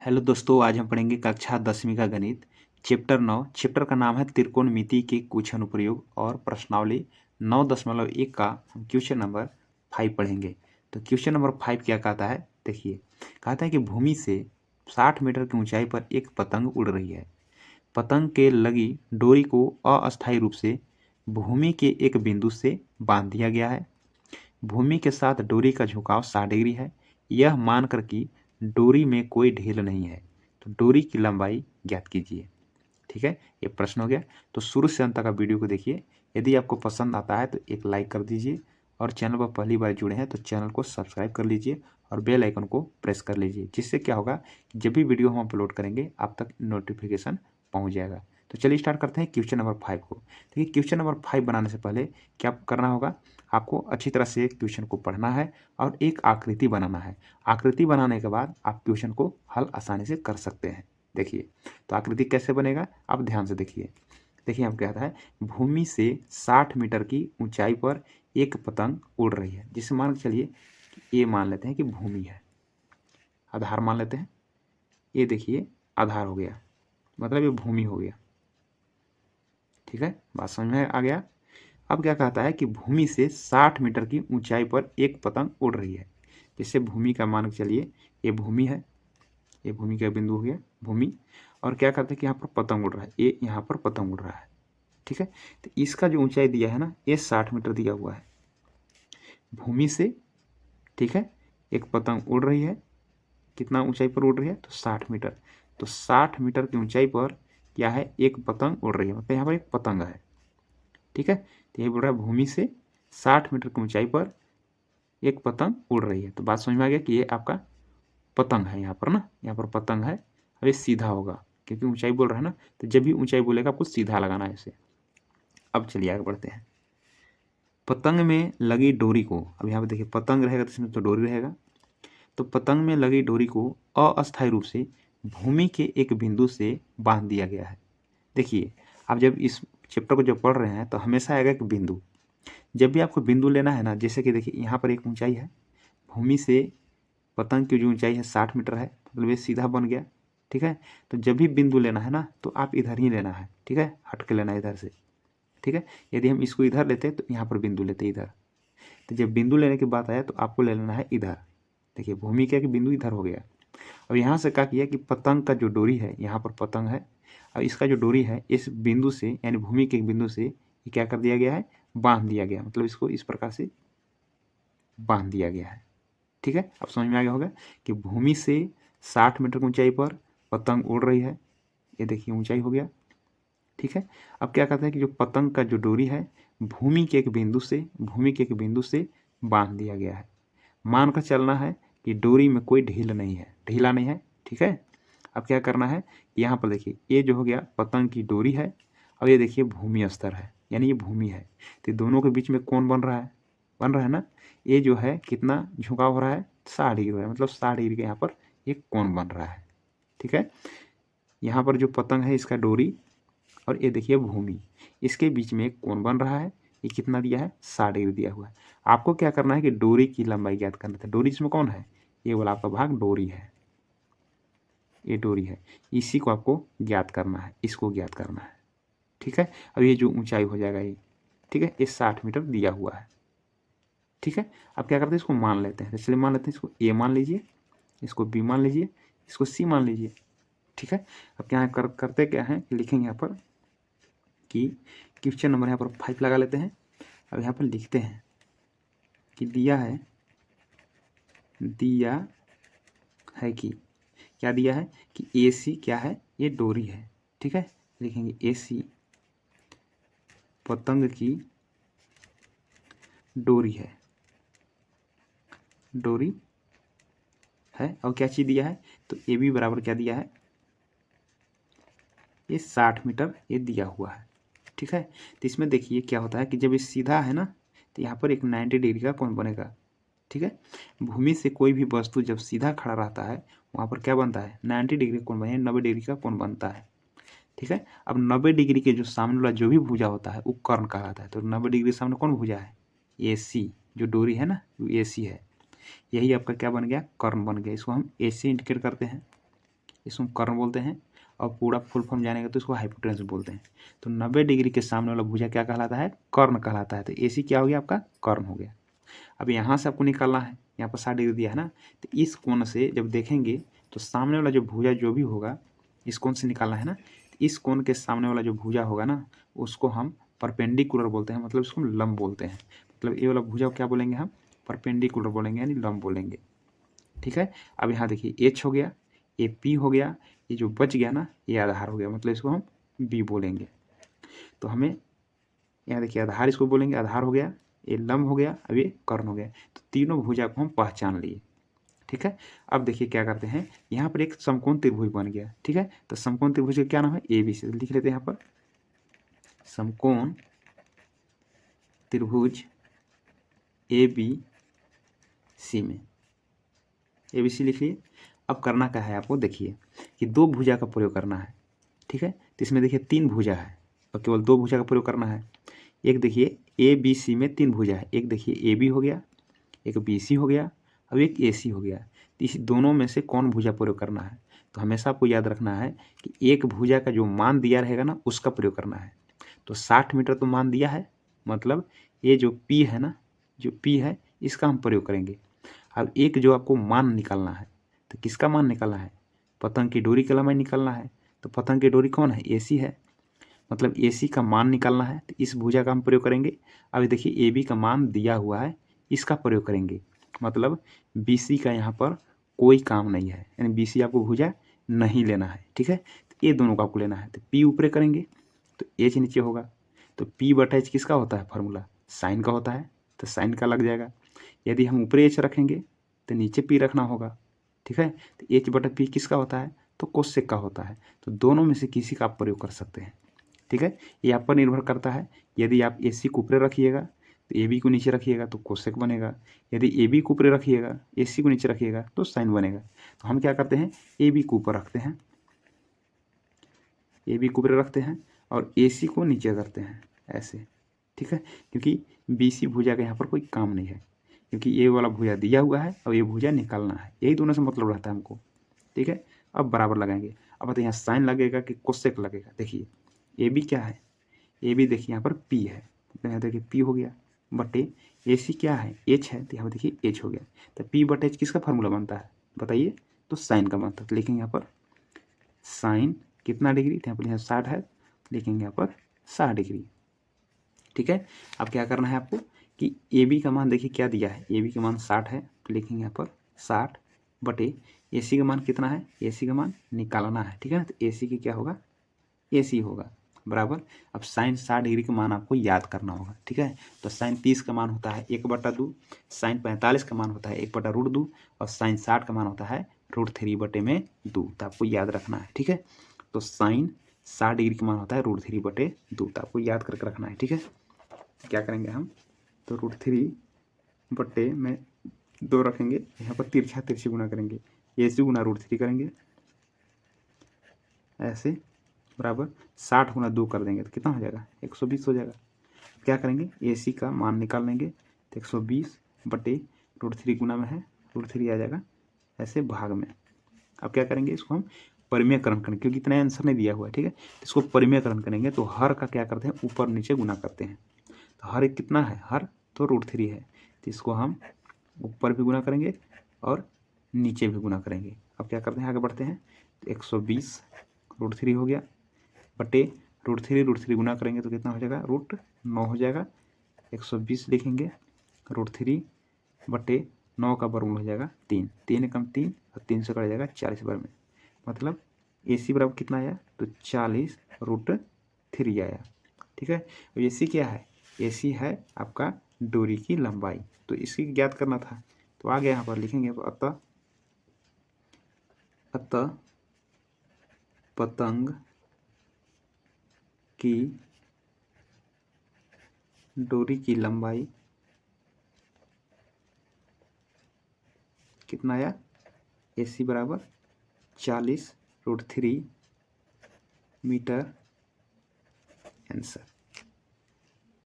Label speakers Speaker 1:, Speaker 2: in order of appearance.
Speaker 1: Hello दोस्तों, आज हम पढ़ेंगे कक्षा 10वीं का गणित चैप्टर 9। चैप्टर का नाम है त्रिकोणमिति के कुछ अनुप्रयोग और प्रश्नावली 9.1 का हम क्वेश्चन नंबर 5 पढ़ेंगे। तो क्वेश्चन नंबर 5 क्या कहता है, देखिए। कहता है कि भूमि से 60 मीटर की ऊंचाई पर एक पतंग उड़ रही है। पतंग के लगी डोरी को अस्थायी रूप से भूमि के एक बिंदु से बांध दिया गया है। भूमि के साथ डोरी का झुकाव 60 डिग्री है। यह मानकर कि डोरी में कोई ढील नहीं है, तो डोरी की लंबाई ज्ञात कीजिए। ठीक है, ये प्रश्न हो गया। तो शुरू से अंत तक आप वीडियो को देखिए। यदि आपको पसंद आता है तो एक लाइक कर दीजिए, और चैनल पर पहली बार जुड़े हैं तो चैनल को सब्सक्राइब कर लीजिए और बेल आइकन को प्रेस कर लीजिए, जिससे क्या होगा कि जब भी वीडियो हम अपलोड करेंगे आप तक नोटिफिकेशन पहुंच जाएगा। तो चलिए स्टार्ट करते हैं क्वेश्चन नंबर 5 को। देखिए, क्वेश्चन नंबर 5 बनाने से पहले क्या करना होगा, आपको अच्छी तरह से क्वेश्चन को पढ़ना है और एक आकृति बनाना है। आकृति बनाने के बाद आप क्वेश्चन को हल आसानी से कर सकते हैं। देखिए, तो आकृति कैसे बनेगा आप ध्यान से देखिए। देखिए, हम कहता है भूमि से 60 मीटर की ऊंचाई पर एक पतंग उड़ रही है, जिसे मान के चलिए ये मान लेते हैं कि भूमि है, आधार मान लेते हैं। ये देखिए आधार हो गया, मतलब ये भूमि हो गया। ठीक है, बात समझ में आ गया। अब क्या कहता है कि भूमि से 60 मीटर की ऊंचाई पर एक पतंग उड़ रही है। जैसे भूमि का मान के चलिए ये भूमि है, ये भूमि का बिंदु हो गया भूमि। और क्या कहते हैं कि यहाँ पर पतंग उड़ रहा है, ये यहाँ पर पतंग उड़ रहा है। ठीक है, तो इसका जो ऊंचाई दिया है ना, ये 60 मीटर दिया हुआ है भूमि से। ठीक है, एक पतंग उड़ रही है, कितना ऊंचाई पर उड़ रही है, तो 60 मीटर। तो 60 मीटर की ऊंचाई पर क्या है, एक पतंग उड़ रही है, मतलब यहाँ पर एक पतंग है। ठीक है, तो यही बोल रहा है भूमि से 60 मीटर की ऊंचाई पर एक पतंग उड़ रही है। तो बात समझ में आ गया कि ये आपका पतंग है यहाँ पर ना, यहाँ पर पतंग है। अब ये सीधा होगा क्योंकि ऊंचाई बोल रहा है ना, तो जब भी ऊंचाई बोलेगा आपको सीधा लगाना है इसे। अब चलिए आगे बढ़ते हैं। पतंग में लगी डोरी को, अब यहाँ पे देखिए पतंग रहेगा तो इसमें तो डोरी रहेगा। तो पतंग में लगी डोरी को अस्थायी रूप से भूमि के एक बिंदु से बांध दिया गया है। देखिए, आप जब इस चैप्टर को जब पढ़ रहे हैं तो हमेशा आएगा एक बिंदु। जब भी आपको बिंदु लेना है ना, जैसे कि देखिए यहाँ पर एक ऊंचाई है, भूमि से पतंग की जो ऊंचाई है 60 मीटर है, मतलब ये सीधा बन गया। ठीक है, तो जब भी बिंदु लेना है ना तो आप इधर ही लेना है। ठीक है, हट के लेना है इधर से। ठीक है, यदि हम इसको इधर लेते हैं तो यहाँ पर बिंदु लेते इधर। तो जब बिंदु लेने की बात आया तो आपको ले लेना है इधर। देखिए, भूमि का बिंदु इधर हो गया। अब यहाँ से क्या किया कि पतंग का जो डोरी है, यहाँ पर पतंग है, अब इसका जो डोरी है इस बिंदु से यानी भूमि के बिंदु से ये क्या कर दिया गया है, बांध दिया गया, मतलब इसको इस प्रकार से बांध दिया गया है। ठीक है, अब समझ में आ गया होगा कि भूमि से 60 मीटर की ऊंचाई पर पतंग उड़ रही है। ये देखिए ऊंचाई हो गया। ठीक है, अब क्या कहता है कि जो पतंग का जो डोरी है भूमि के एक बिंदु से बांध दिया गया है। मानकर चलना है कि डोरी में कोई ढील नहीं है, ढीला नहीं है। ठीक है, अब क्या करना है, यहाँ पर देखिए ये जो हो गया पतंग की डोरी है, और ये देखिए भूमि स्तर है, यानी ये भूमि है। तो दोनों के बीच में कौन बन रहा है ना, ये जो है कितना झुकाव हो रहा है, 60 डिग्री हो रहा है, मतलब 60 डिग्री का यहाँ पर एक कोण बन रहा है। ठीक है, यहाँ पर जो पतंग है इसका डोरी और ये देखिए भूमि, इसके बीच में एक कोण बन रहा है। ये कितना दिया है, 60 डिग्री दिया हुआ है। आपको क्या करना है कि डोरी की लंबाई ज्ञात करना था। डोरी इसमें कौन है, ये वाला आपका भाग डोरी है, ये डोरी है, इसी को आपको ज्ञात करना है, इसको ज्ञात करना है। ठीक है, अब ये जो ऊंचाई हो जाएगा ये, ठीक है, ये 60 मीटर दिया हुआ है। ठीक है, अब क्या करते हैं, इसको मान लेते हैं। चलिए मान लेते हैं, इसको ए मान लीजिए, इसको बी मान लीजिए, इसको सी मान लीजिए। ठीक है, अब क्या करते क्या है, लिखेंगे यहाँ पर कि क्वेश्चन नंबर यहाँ पर 5 लगा लेते हैं। अब यहाँ पर लिखते हैं कि दिया है कि क्या दिया है कि AC क्या है, ये डोरी है। ठीक है, लिखेंगे AC पतंग की डोरी है, डोरी है। और क्या चीज़ दिया है, तो AB बराबर क्या दिया है, ये 60 मीटर ये दिया हुआ है। ठीक है, तो इसमें देखिए क्या होता है कि जब ये सीधा है ना तो यहाँ पर एक 90 डिग्री का कोण बनेगा। ठीक है, भूमि से कोई भी वस्तु जब सीधा खड़ा रहता है वहाँ पर क्या बनता है, 90 डिग्री कोण बने, 90 डिग्री का कोण बनता है। ठीक है, अब 90 डिग्री के जो सामने वाला जो भी भुजा होता है वो कर्ण कहलाता है। तो 90 डिग्री सामने कौन भुजा है, AC जो डोरी है ना वो AC है, यही आपका क्या बन गया, कर्ण बन गया। इसको हम AC इंडिकेट करते हैं। इसको कर्ण बोलते हैं, और पूरा फुल फॉर्म जानेगा तो इसको हाइपोटेनस बोलते हैं। तो 90 डिग्री के सामने वाला भुजा क्या कहलाता है? कर्ण कहलाता है। तो AC क्या हो गया? आपका कर्ण हो गया। अब यहाँ से आपको निकालना है, यहाँ पर 60 डिग्री दिया है ना, तो इस कोण से जब देखेंगे तो सामने वाला जो भुजा जो भी होगा इस कोण से निकालना है ना, तो इस कोण के सामने वाला जो भुजा होगा ना उसको हम परपेंडिकुलर बोलते हैं, मतलब इसको हम लंब बोलते हैं। मतलब ये वाला भुजा क्या बोलेंगे हम? परपेंडिकुलर बोलेंगे, यानी लंब बोलेंगे। ठीक है। अब यहाँ देखिए H हो गया, ये P हो गया, ये जो बच गया ना ये आधार हो गया, मतलब इसको हम B बोलेंगे। तो हमें यहाँ देखिए आधार इसको बोलेंगे, आधार हो गया, ये लंब हो गया, अब ये कर्ण हो गया। तो तीनों भुजा को हम पहचान लिए। ठीक है। अब देखिए क्या करते हैं, यहाँ पर एक समकोण त्रिभुज बन गया। ठीक है। तो समकोण त्रिभुज का क्या नाम है? ABC। लिख लेते हैं यहाँ पर समकोण त्रिभुज ABC में ABC लिख लिए। अब करना क्या है आपको? देखिए कि दो भुजा का प्रयोग करना है। ठीक है। तो इसमें देखिए 3 भुजा है और केवल 2 भुजा का प्रयोग करना है। एक देखिए ABC में 3 भुजा है, एक देखिए AB हो गया, एक BC हो गया, अब एक AC हो गया। तो इस दोनों में से कौन भुजा प्रयोग करना है? तो हमेशा आपको याद रखना है कि एक भुजा का जो मान दिया रहेगा ना उसका प्रयोग करना है। तो 60 मीटर तो मान दिया है, मतलब ये जो P है ना, जो P है इसका हम प्रयोग करेंगे। अब एक जो आपको मान निकालना है, तो किसका मान निकालना है? पतंग की डोरी का लंबाई निकालना है। तो पतंग की डोरी कौन है? AC है, मतलब AC का मान निकालना है, तो इस भुजा का हम प्रयोग करेंगे। अभी देखिए AB का मान दिया हुआ है, इसका प्रयोग करेंगे, मतलब BC का यहाँ पर कोई काम नहीं है, यानी BC आपको भुजा नहीं लेना है। ठीक है। तो ये दोनों का आपको लेना है। तो P ऊपर करेंगे तो H नीचे होगा। तो P/H किसका होता है? फॉर्मूला साइन का होता है, तो साइन का लग जाएगा। यदि हम ऊपर H रखेंगे तो नीचे P रखना होगा। ठीक है। तो H/P किसका होता है? तो कोसेक का होता है। तो दोनों में से किसी का आप प्रयोग कर सकते हैं। ठीक है। ये आप पर निर्भर करता है। यदि आप AC को ऊपर रखिएगा तो AB को नीचे रखिएगा तो कोसेक बनेगा। यदि AB को ऊपर रखिएगा, AC को नीचे रखिएगा तो साइन बनेगा। तो हम क्या करते हैं? AB को ऊपर रखते हैं, AB को ऊपर रखते हैं और AC को नीचे करते हैं ऐसे। ठीक है। क्योंकि BC भुजा का यहाँ पर कोई काम नहीं है, क्योंकि ये वाला भुजा दिया हुआ है और ये भुजा निकालना है, यही दोनों से मतलब रहता है हमको। ठीक है। अब बराबर लगाएंगे। अब बताइए यहाँ साइन लगेगा कि कोसेक लगेगा? देखिए AB क्या है? AB देखिए यहाँ पर P है, तो यहाँ देखिए P हो गया, बटे AC क्या है? H है, तो यहाँ पर देखिए H हो गया। तो P/H किसका फार्मूला बनता है बताइए? तो साइन का बनता है। तो लिखेंगे यहाँ पर साइन कितना डिग्री? तो यहाँ पर 60 है, लिखेंगे यहाँ पर 60 डिग्री। ठीक है। अब क्या करना है आपको कि AB का मान देखिए क्या दिया है? AB का मान 60 है, तो लिखेंगे यहाँ पर 60 बटे AC का मान कितना है? AC का मान निकालना है। ठीक है ना। तो AC की क्या होगा? AC होगा बराबर। अब साइन 60 डिग्री का मान आपको याद करना होगा। ठीक है। तो साइन 30 का मान होता है 1/2, साइन 45 का मान होता है 1/√2 और साइन 60 का मान होता है √3/2। तो आपको याद रखना है। ठीक है। तो साइन 60 डिग्री का मान होता है √3/2, तो आपको याद करके रखना है। ठीक है। क्या करेंगे हम? तो √3/2 रखेंगे, यहाँ पर तिरछा तिरछी गुना करेंगे, AC गुना √3 करेंगे ऐसे, बराबर 60 गुना 2 कर देंगे तो कितना हो जाएगा? 120 हो जाएगा। क्या करेंगे? AC का मान निकाल लेंगे, तो 120 बटे √3 गुना में है √3 आ जाएगा ऐसे भाग में। अब क्या करेंगे? इसको हम परिमेयकरण करेंगे, क्योंकि इतना आंसर नहीं दिया हुआ है। ठीक है। इसको परिमेयकरण करेंगे तो हर का क्या करते हैं? ऊपर नीचे गुना करते हैं। तो हर एक कितना है? हर तो √3 है, तो इसको हम ऊपर भी गुना करेंगे और नीचे भी गुना करेंगे। अब क्या करते हैं? आगे बढ़ते हैं। तो 120 √3 हो गया बटे √3 गुना करेंगे तो कितना हो जाएगा? √9 हो जाएगा। 120 लिखेंगे, √3 बटे 9 का वर्गमूल हो जाएगा 3, 3 एकम 3 और 3 से कट जाएगा 40 वर्ग में, मतलब AC बराबर कितना आया? तो 40 √3 आया। ठीक है। और AC क्या है? AC है आपका डोरी की लंबाई, तो इसकी ज्ञात करना था। तो आगे यहाँ पर लिखेंगे अतः पतंग की डोरी की लंबाई कितना आया? AC बराबर 40 √3 मीटर आंसर।